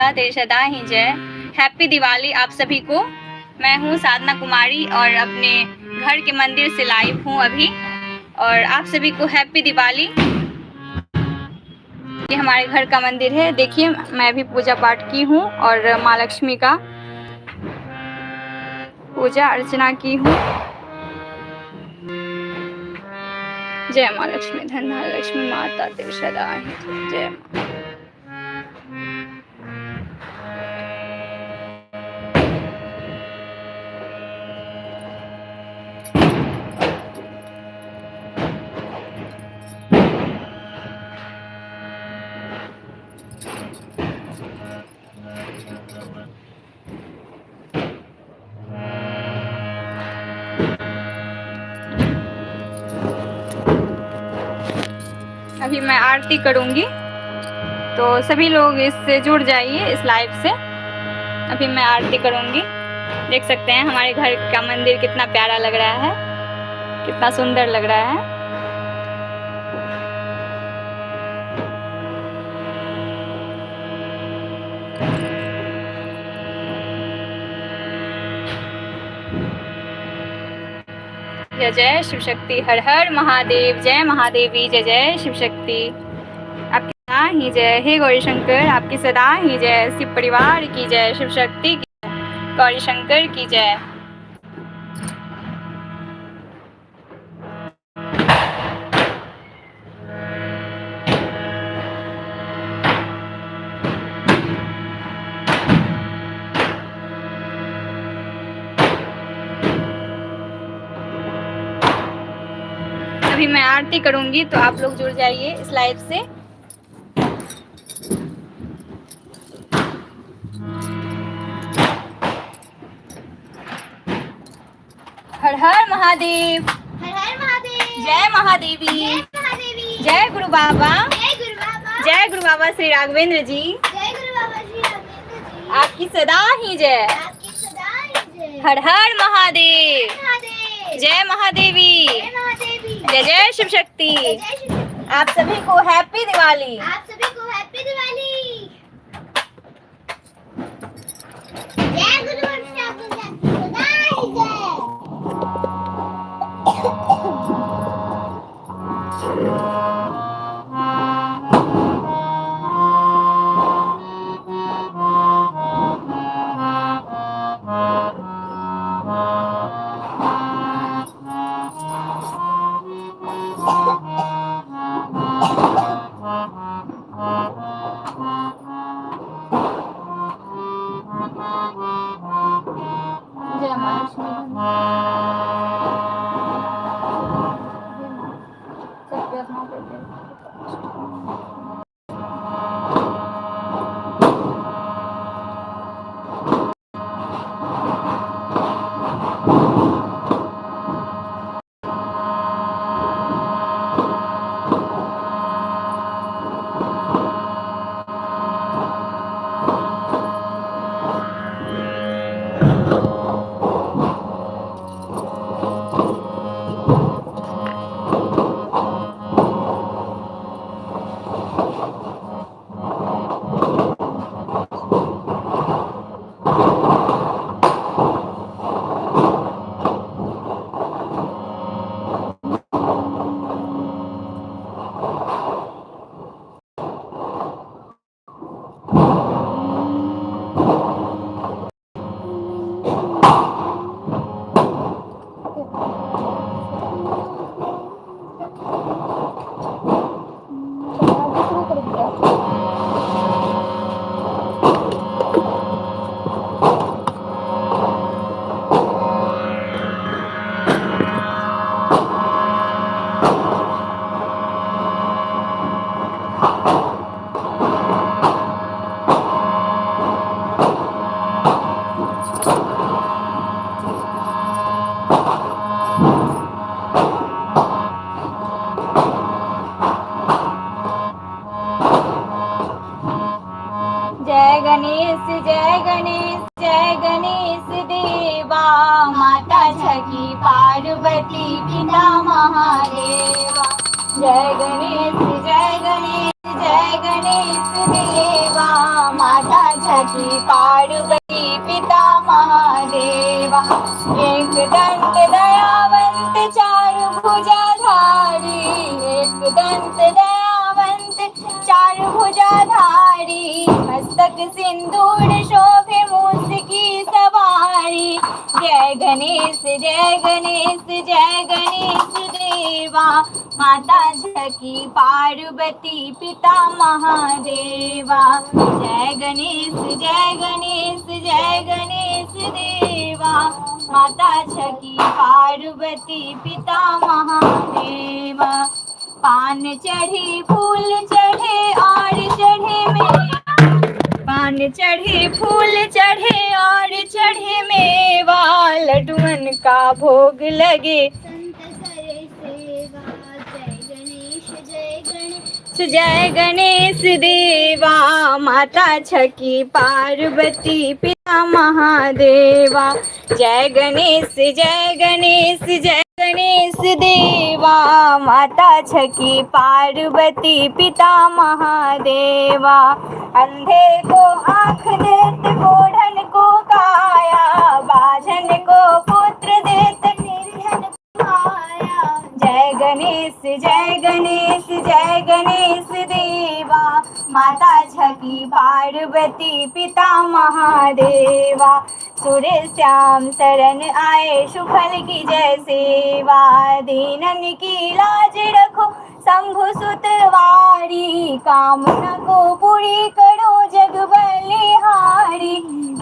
तेरी सदा ही जय। हैप्पी दिवाली आप सभी को। मैं हूँ साधना कुमारी और अपने घर के मंदिर से लाइव हूँ अभी, और आप सभी को हैप्पी दिवाली। ये हमारे घर का मंदिर है, देखिए मैं भी पूजा पाठ की हूँ और माँ लक्ष्मी का पूजा अर्चना की हूँ। जय माँ लक्ष्मी, धन धन लक्ष्मी माता तेरी सदा ही जय। अभी मैं आरती करूंगी, तो सभी लोग इससे जुड़ जाइए इस लाइव से। अभी मैं आरती करूंगी। देख सकते हैं हमारे घर का मंदिर कितना प्यारा लग रहा है, कितना सुंदर लग रहा है। जय जय शिव शक्ति, हर हर महादेव, जय महादेवी, जय जय शिव शक्ति। आपकी सदा ही जय, हे गौरी शंकर आपकी सदा ही जय। शिव परिवार की जय, शिव शक्ति की जय, गौरी शंकर की जय। अभी मैं आरती करूंगी, तो आप लोग जुड़ जाइए इस लाइव से। हर हर महादेव, हर हर महादेव, जय महादेवी, जय महादेवी, जय गुरु बाबा, जय गुरु बाबा, जय गुरु बाबा श्री राघवेंद्र जी, जय गुरु बाबा श्री राघवेंद्र जी, आपकी सदा ही जय। आपकी सदा ही जय। हर हर महादेव, महादेव, जय महादेवी, जय महादेवी, जय जय शिव शक्ति। जय जय शिव शक्ति। आप सभी को हैप्पी दिवाली। आप सभी को हैप्पी दिवाली। जय गुरु बाबा श्री राघवेंद्र जी, सदा ही जय। जय माँ लक्ष्मी, सब प्रार्थना करते हैं। जय गणेश, जय गणेश, जय गणेश देवा, माता झकी पार्वती पिता महादेवा। जय गणेश, जय गणेश, जय गणेश देवा, माता झकी छकी पार्वती पिता महादेवा एक दंत दयावंत चारु भुजाधारी एक दंत दयावंत चारु भुजाधारी मस्तक सिंदूर शोभे मूस की सवारी जय गणेश जय गणेश जय गणेश देवा माता छकी पार्वती पिता महादेवा जय गणेश जय गणेश जय गणेश देवा माता छकी पार्वती पिता महादेवा पान चढ़े फूल चढ़े और चढ़े मेवा पान चढ़े फूल चढ़े और चढ़े मेवा लड्डुअन का भोग लगे संत करे सेवा जय गणेश जय गणेश जय गणेश देवा माता छकी पार्वती पिता महादेवा जय गणेश जय गणेश जय गणेश देवा माता छकी पार्वती पिता महादेवा अंधे को आँख देत कोढ़न को काया बाझन को पुत्र देत निर्धन को माया जय गणेश जय गणेश जय गणेश देवा माता छकी पार्वती पिता महादेवा सूर्य श्याम शरण आए सुफल की जय सेवा दीनन की लाज रखो शंभु सुतवारी कामना को पूरी करो जग बलिहारी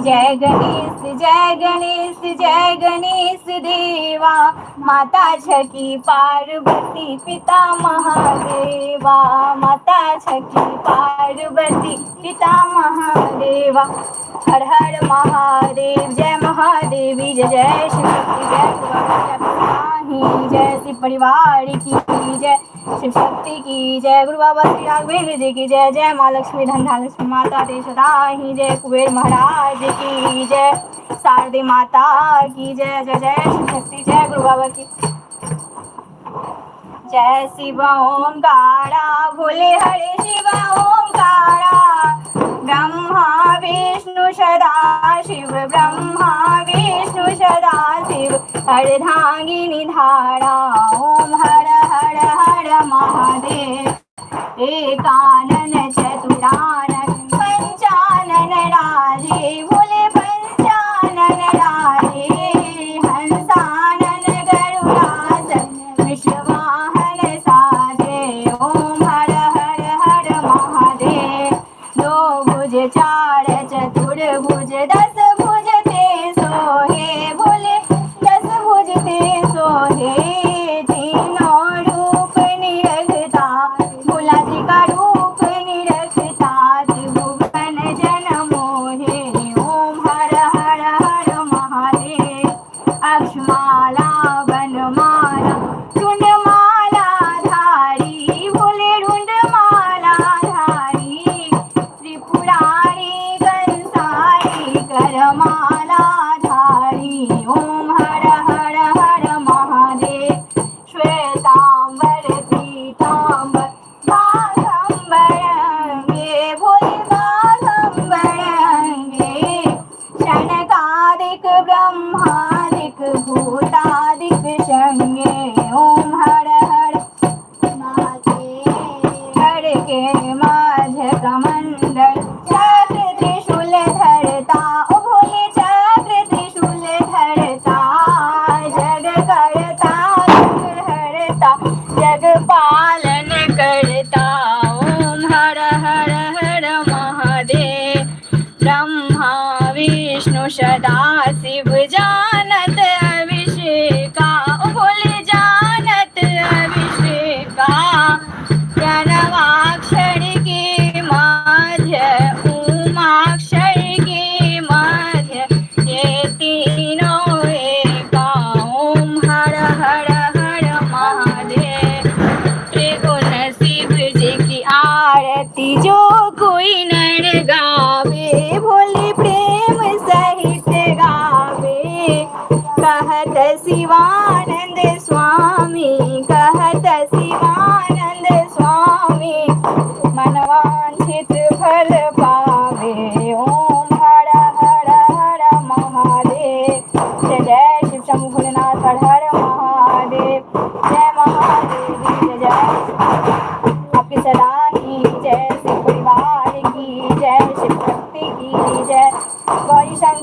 जय गणेश जय गणेश जय गणेश देवा माता छकी पार्वती पिता महादेवा माता छकी पार्वती पिता महादेवा हर हर महादेव जय महादेवी जय जय शिव शक्ति जय जय शिव परिवार की जय शिव शक्ति की जय गुरु बाबा श्री राघवेंद्र जी की जय जय माँ लक्ष्मी धनधा लक्ष्मी माता तेजदा ही जय कुबेर महाराज की जय शारदे माता की जय जय जय शिव शक्ति जय गुरु बाबा की जय शिव ओंकारा भोले हरे शिव ओंकारा ब्रह्मा विष्णु सदा शिव ब्रह्मा विष्णु सदा शिव अर्धांगिनी धारा ओम हर हर हर महादेव एकानन चतुरानन पंचानन राजे भोले पंचानन राजे हंसानन गरुड़ासन विश्ववाहन साजे ओम हर हर हर महादेव दो भुज चार चतुर्भुज दस भुज ते सोहे भोले दस भुज ते सोहे तीनों रूप निरखता भोला जी का रूप निरखता त्रिभुवन जन मोहे ओम हर हर हर महादेव अक्षमाला वनमाला रुंडमाला धारी भोले रुंडमाला धारी त्रिपुरारी कंसारी करमाला धारी ओम हर हर हर महादेव श्वेतांबर पीतांबर बाघंबर अंगे भोले बाघंबर अंगे शनकादिक ब्रह्मादिक भूतादिक शंगे ओम हर हर हर के माझ कमंडल चक्र त्रिशूल धरता ओ भोले चक्र त्रिशूल धरता जग करता जग हरता जग पालन करता ओम हर हर हर महादेव ब्रह्मा विष्णु सदा शिव जानत अभिषेका ओ भोले जानत अभिषेका प्रणवाक्षर के माध्य उमाक्षर के माध्य ये तीनों एका ओम हर हर हर महादेव त्रिगुण शिव जी की आरती जो कोई नर गावे भोले प्रेम सहित गावे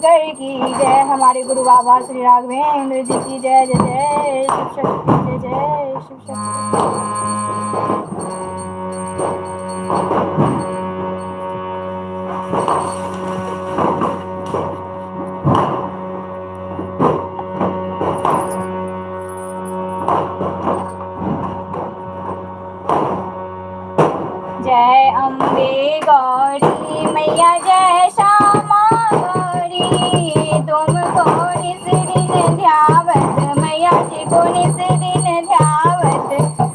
शंकर की जय। हमारे गुरु बाबा श्री राघवेंद्र जी की जय। जय जय शिव शक्ति, जय जय शिव शक्ति। जय अम्बे गौरी मैया, जय श्यामा गौरी। तुमको निस दिन ध्यावत मैया जी को निस दिन ध्यावत,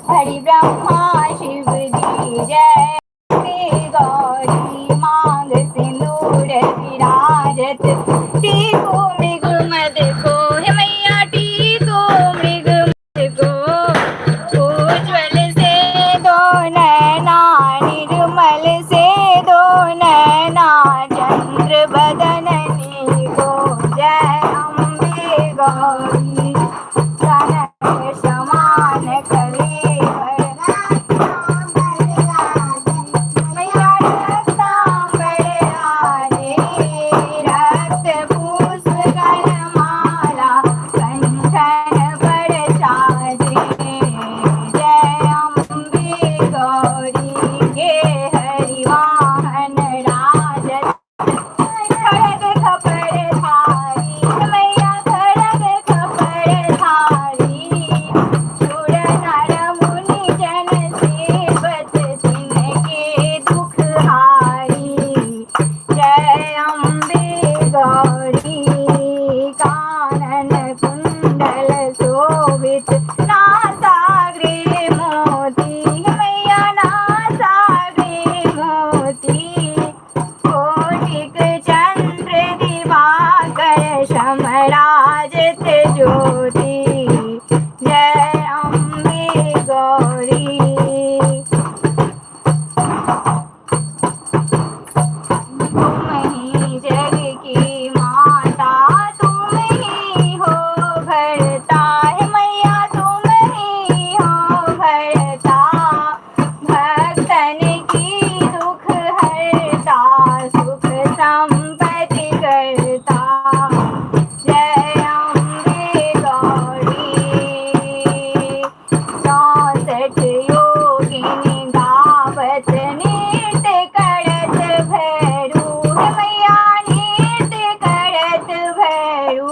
हरि ब्रह्मा शिव जी। जय अम्बे गौरी मांग सिंदूर विराजत, टीको मृग मद को हे मैया, टीको मृग मद को। उज्ज्वल से दो नैना, निर्मल से दो नैना, चंद्र बदननी को। जय अम्बे गौरी कनक समान कलेवर, मैया रक्तांबर आजे, रक्त पुष्प गणमाला कंठन पर साजे। जय अम्बे गौरी के हरिवाहन राजत, खड़ग खपर धारी मैया, खड़ग खपर धारी। सुर नर मुनि जन सेवत, तिनके दुख हारी। जय अम्बे गौरी कानन कुंडल शोभित, नासाग्रे मोती मैया, नासाग्रे मोती। कोटिक चंद्र दिवाकर समराजत ज्योति। जय अम्बे गौरी। तुम ही जग की माता, तुम ही हो भरता है मैया, तुम ही हो भरता। भक्तन की दुख हरता, सुख संपत्ति करता। जय अम्बे गौरी। 64 योगिनी गावत, नृत्य करत भैरू मैया, नृत्य करत भैरू।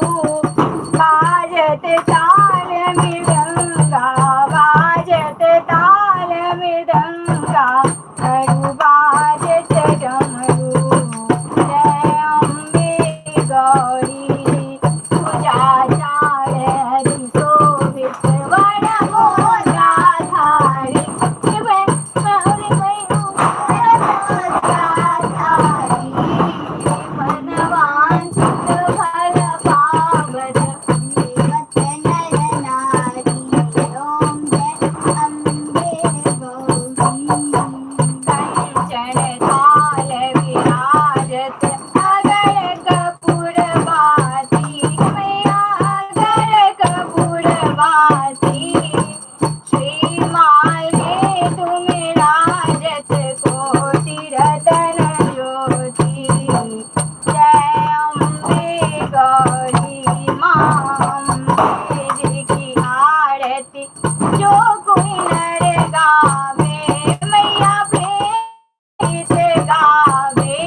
बाजत ताल मृदंगा, बाजत ताल मृदंगा, डमरू बाजत डमरू। जय अम्बे गौरी पूजाचार हरि शोभित, वर मोराधारी। मनवांछित फल पावत, नर नारी। ओम जय अम्बे गौरी। कंचन थाल विराजत, अगर कपूर बाती मैया, अगर कपूर बाती। श्री माये तुम राजत, कोटि रतन ज्योति। जय अम्बे गौरी माँ अम्बे जी की आरती, जो कोई नर गावे मैया प्रीत गावे।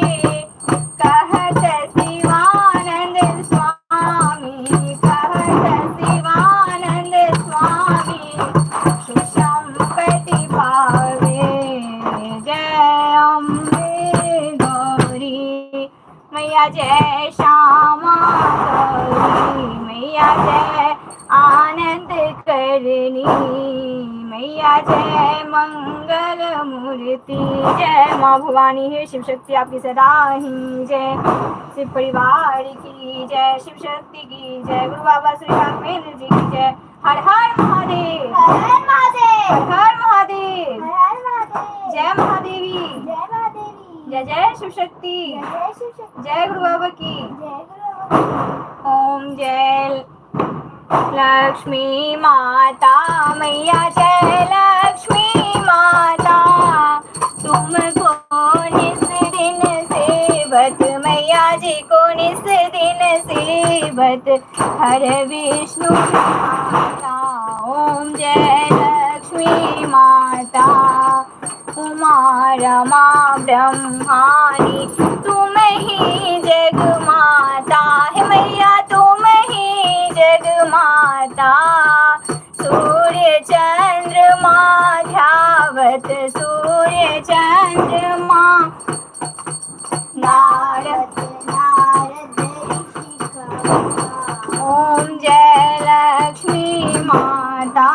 कहत शिवानंद स्वामी, कहत शिवानंद स्वामी, सुख संपत्ति पावे। जय अम्बे गौरी मैया, जय श्यामा गौरी मैया, जय आनंद करनी मैया, जय मंगल मूर्ति। जय माँ भवानी है शिव शक्ति, आपकी सदा ही जय। शिव परिवार की जय, शिव शक्ति की जय, गुरु बाबा श्री राघवेंद्र जी की जय। हर हर महादेव, हर हर महादेव, हर हर महादेव, हर हर महादेव। जय महादेवी, जय महादेवी, जय जय शिव शक्ति, जय शिव शक्ति, जय गुरु बाबा की। जय गुरु बाबा। ओम जय लक्ष्मी माता मैया, जय लक्ष्मी माता। तुमको निस दिन सेवत मैया जी को निस दिन सीबत हर विष्णु माता। ओम जय लक्ष्मी माता उमा रमा ब्रह्मानी तुम ही जग माता है मैया तुम ही जग माता। सूर्य चंद्रमा ध्यावत सूर्य चंद्रमा नारद नारद ऋषिका। ओम जय लक्ष्मी माता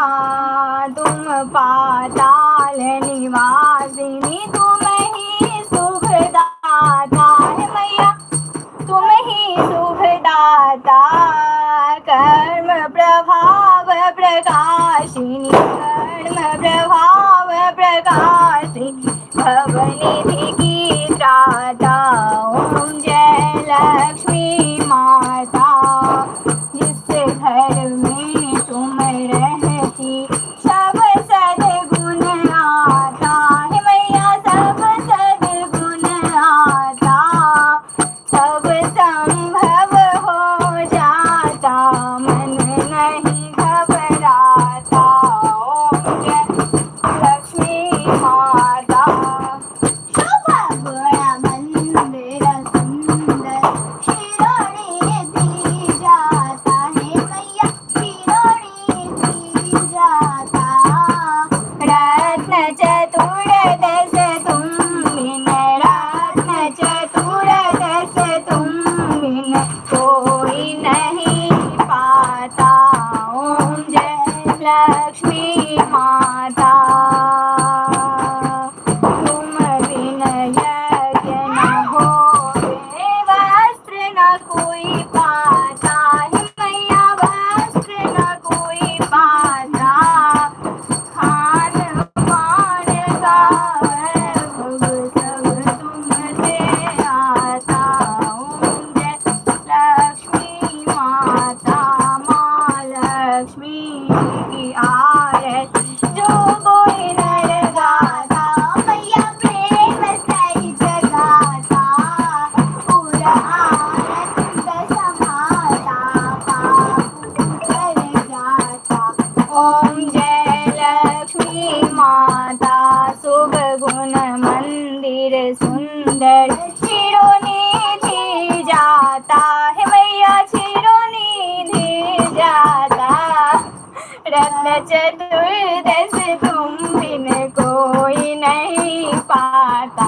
तुम पाताल निवासिनी तुम ही शुभदाता है मैया तुम ही शुभदाता। कर्म प्रभाव प्रकाशिनी कर्म प्रभाव प्रकाशिनी भवनिधि की त्राता। ओम जय लक्ष्मी माता जिस घर में तुम रहती सब सद्गुण आता है मैया सब सद्गुण आता। सब संभव हो जाता मन नहीं घबराता। ओम जय लक्ष्मी माता शोभा गुण मंदिर सुंदर शिरोड़ी दी जाता है मैया शिरोड़ी दी जाता। रत्न चतुर्दश तुम बिन रत्न चतुर्दश तुम बिन कोई नहीं पाता। ओम जय लक्ष्मी माता तुम बिन यज्ञ न होवे वस्त्र न कोई पाता है मैया वस्त्र न कोई पाता। खान पान का वैभव सब तुमसे आता। ओम जय लक्ष्मी माता माँ लक्ष्मी की आरती जो कोई नर गाता मैया प्रेम सही जगाता। पूरा आनंद समाता पाप कर जाता। ओम जय लक्ष्मी माता शुभ गुण मंदिर सुंदर शिरोनिधि जाता है मैया शिरोनिधि जाता। रत्न चतुर्दश तुम बिन कोई नहीं पाता।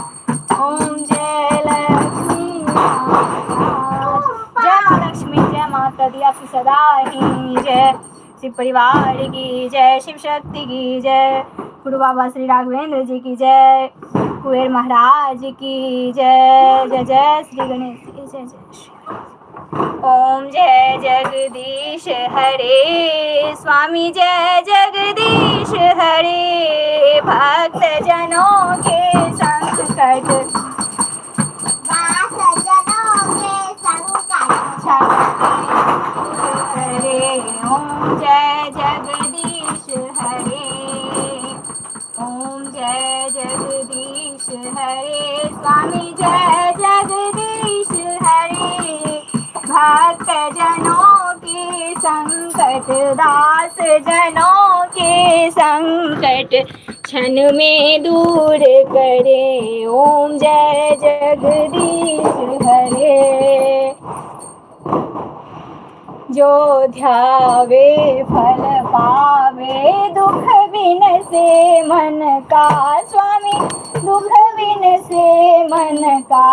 ओम जय लक्ष्मी माता जय माँ लक्ष्मी जय माता दी आपकी सदा ही जय। शिव परिवार की जय शिव शक्ति की जय। गुरु बाबा श्री राघवेंद्र जी की जय। कुबेर महाराज की जय। जय जय श्री गणेश की जय जय श्री। ओम जय जगदीश हरे स्वामी जय जगदीश हरे। भक्त जनों के संकट हरे। ओम जय जगदीश हरे। ओम जय जगदीश हरे स्वामी जय जगदीश हरे। भक्त जनों के संकट दास जनों के संकट क्षण में दूर करे। ओम जय जगदीश हरे। जो ध्यावे फल पावे दुख बिन से मन का स्वामी दुख बिन से मन का।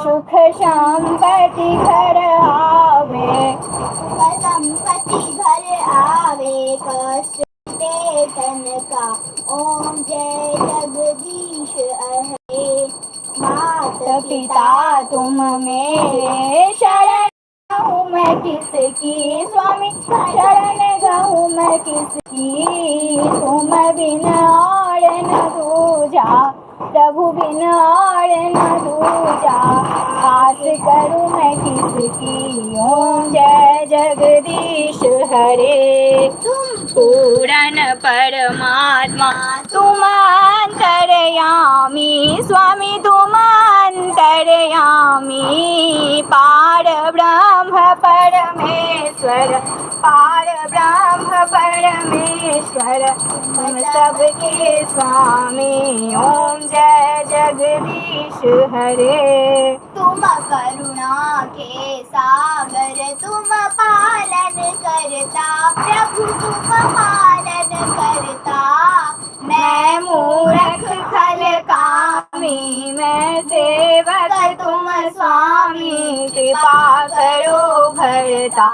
सुख संपत्ति घर आवे संपत्ति घर आवे कष्ट तन का। ओम जय जगदीश हरे। माता पिता तुम मेरे शरण गहूँ मैं किसकी स्वामी शरण गहूँ मैं किसकी। तुम बिन और न दूजा प्रभु बिन और न दूजा। आस करूँ मैं किसकी। ओम जय जगदीश हरे। तुम पूरण परमात्मा तुम अंतर्यामी स्वामी तुम अंतर्यामी पार ब्रह्म परमेश्वर पार ब्रह्म परमेश्वर तुम सबके स्वामी ओम जय जगदीश हरे तुम करुणा के सागर तुम पालन करता प्रभु तुम पालन करता मैं मूर्ख खल कामी मैं सेवक तुम स्वामी कृपा करो भरता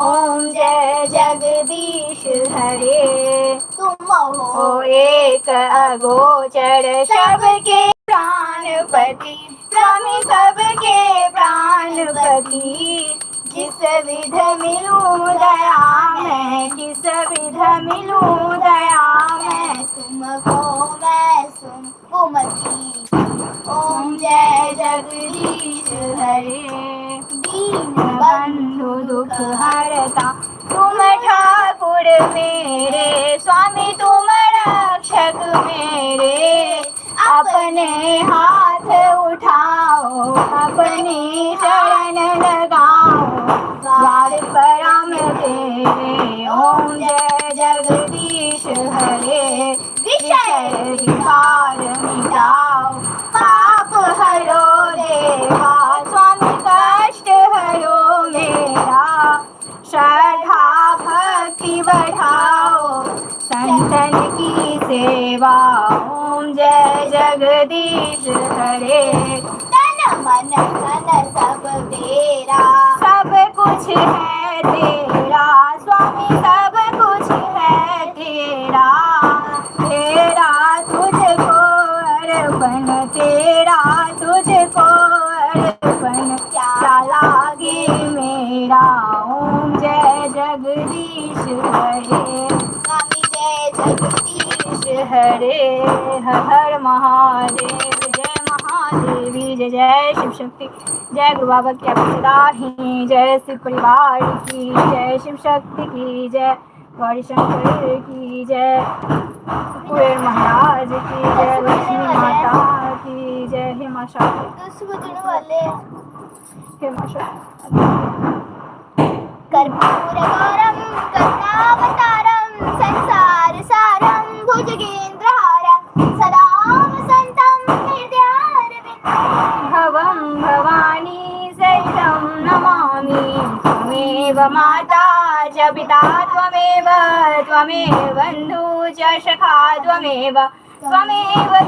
ओम जय जगदीश हरे तुम ओ हो एक अगोचर सबके प्राणपति स्वामी सबके प्राणपति जिस विध मिलूं दया मैं किस विध मिलूं दया मैं तुमको मैं सुमति ओम जय जगदीश हरे दीन बंधु दुख हरता तुम ठाकुर मेरे स्वामी तुम रक्षक मेरे अपने हाथ उठाओ अपनी शरण लगाओ द्वार परम तेरे ओम जय जगदीश हरे विषय विकार मिटाओ पाप हरो देवा स्वामी कष्ट हरो मेरा श्रद्धा भक्ति बढ़ाओ संतन की सेवा ओम जय जगदीश हरे तन मन धन सब तेरा सब कुछ है तेरा स्वामी सब कुछ है तेरा तेरा तुझको अर्पण तेरा तुझको अर्पण क्या लागे मेरा ओम जय जगदीश हरे स्वामी जय जगदीश हरे हर हर महादेव जय महादेवी जय जय शिव शक्ति जय गुरु बाबा की आपकी सदा ही जय शिव परिवार की जय शिव शक्ति की जय गौरी शंकर की जय कुबेर महाराज की जय लक्ष्मी माता की जय हे माँ शारदा तुझ बुझने वाले हे माँ शारदा कर्पूर गौरम करुणावतारम संसार सारम भुजगेंद्रहारम सदा वसंतम हृदयारविंदे भवं भवानी सहितं नमामि त्वमेव माता च पिता त्वमेव बन्धु च सखा त्वमेव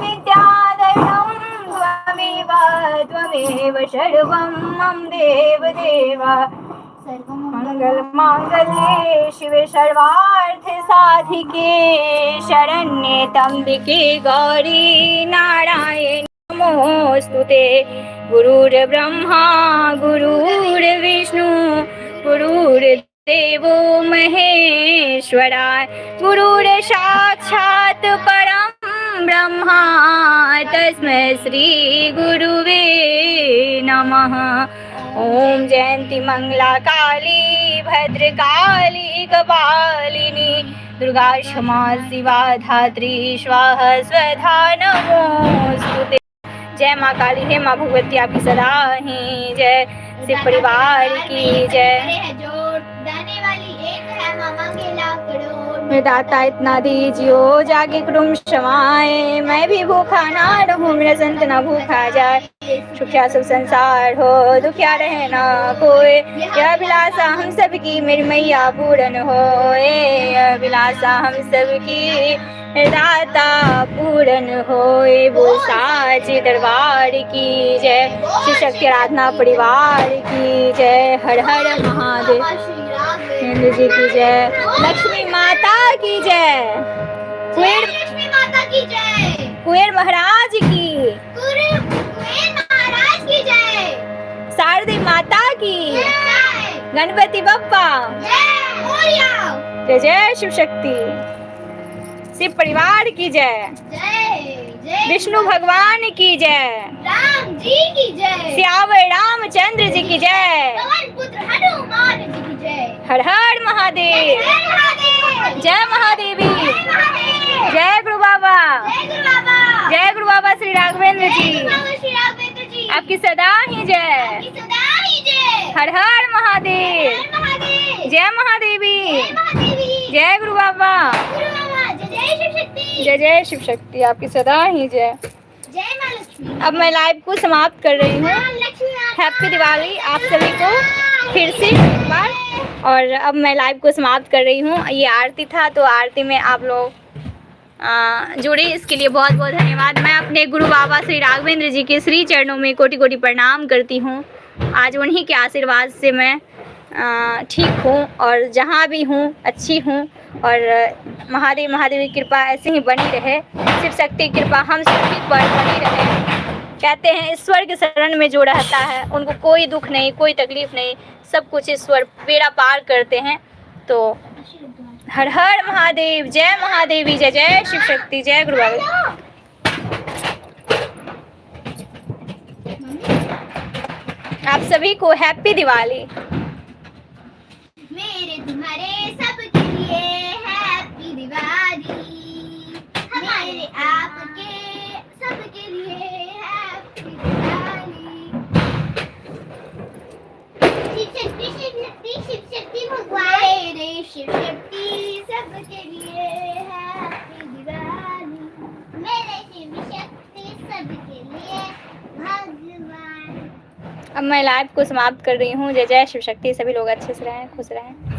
विद्याधरणं त्वमेव सर्वं मम देव मंगल मांगल्ये शिवे सर्वार्थ साधिके शरण्ये त्र्यंबके गौरी नारायण नमोस्तुते गुरुर्ब्रह्मा गुरुर्विष्णु गुरुर्देवो महेश्वरा गुरुर्साक्षात् परं ब्रह्मा तस्मै श्री गुरुवे नमः ओम जयंती मंगला काली भद्रकाली कपालिनी दुर्गा क्षमा शिवा धात्री स्वाहा स्वधा नमोस्तुते जय माँ काली हे माँ भगवती आपकी सदा ही जय शिव परिवार की जय दाने वाली एक है मामा के लाकड़ों मैं दाता इतना दीजियो जागे कुटुम्ब क्षमाए मैं भी भूखा ना रहूं मेरा संत ना भूखा जाए सुखिया सब संसार हो दुखिया रहे ना कोई यह अभिलाषा हम सबकी मेरी मैया पूर्ण हो यह अभिलाषा हम सबकी दाता पूर्ण होए वो साचे दरबार की जय शिव शक्ति आराधना परिवार की जय हर हर महादेव हिंदू जी की जय लक्ष्मी माता की जय लक्ष्मी माता की जय कुबेर महाराज की कुबेर महाराज की जय शारदी माता की जय गणपति बप्पा जय जय शिव शक्ति शिव परिवार की जय जय विष्णु भगवान की जय राम जी की जय श्यावर रामचंद्र जी की जय पवन पुत्र हनुमान जी की जय हर हर महादेव। जय महादेवी। जय गुरु बाबा। जय गुरु बाबा श्री राघवेंद्र जी। आपकी सदा ही जय। हर हर महादेव। जय महादेवी। जय गुरु बाबा। जय जय शिव शक्ति। आपकी सदा ही जय। अब मैं लाइव को समाप्त कर रही हूँ। हैप्पी दिवाली आप सभी को फिर से एक बार। और अब मैं लाइव को समाप्त कर रही हूँ। ये आरती था, तो आरती में आप लोग जुड़े, इसके लिए बहुत बहुत धन्यवाद। मैं अपने गुरु बाबा श्री राघवेंद्र जी के श्री चरणों में कोटि कोटि प्रणाम करती हूँ। आज उन्हीं के आशीर्वाद से मैं ठीक हूँ और जहाँ भी हूँ अच्छी हूँ। और महादेव की कृपा ऐसे ही बनी रहे, शिव शक्ति की कृपा हम सभी पर बनी रहे। कहते हैं ईश्वर के शरण में जो रहता है उनको कोई दुख नहीं, कोई तकलीफ नहीं, सब कुछ ईश्वर बेड़ा पार करते हैं। तो हर हर महादेव। जय महादेवी। जय जय शिव शक्ति। जय गुरु बाबा। आप सभी को हैप्पी दिवाली। मेरे तुम्हारे सबके लिए हैप्पी दिवाली। हमारे आपके सबके लिए हैप्पी दिवाली। शिव शक्ति भगवान मेरे शिव शक्ति सबके लिए हैप्पी दिवाली। मेरे शिव शक्ति सबके लिए भगवान। अब मैं लाइव को समाप्त कर रही हूँ। जय जय शिव शक्ति। सभी लोग अच्छे से रहें, खुश रहें।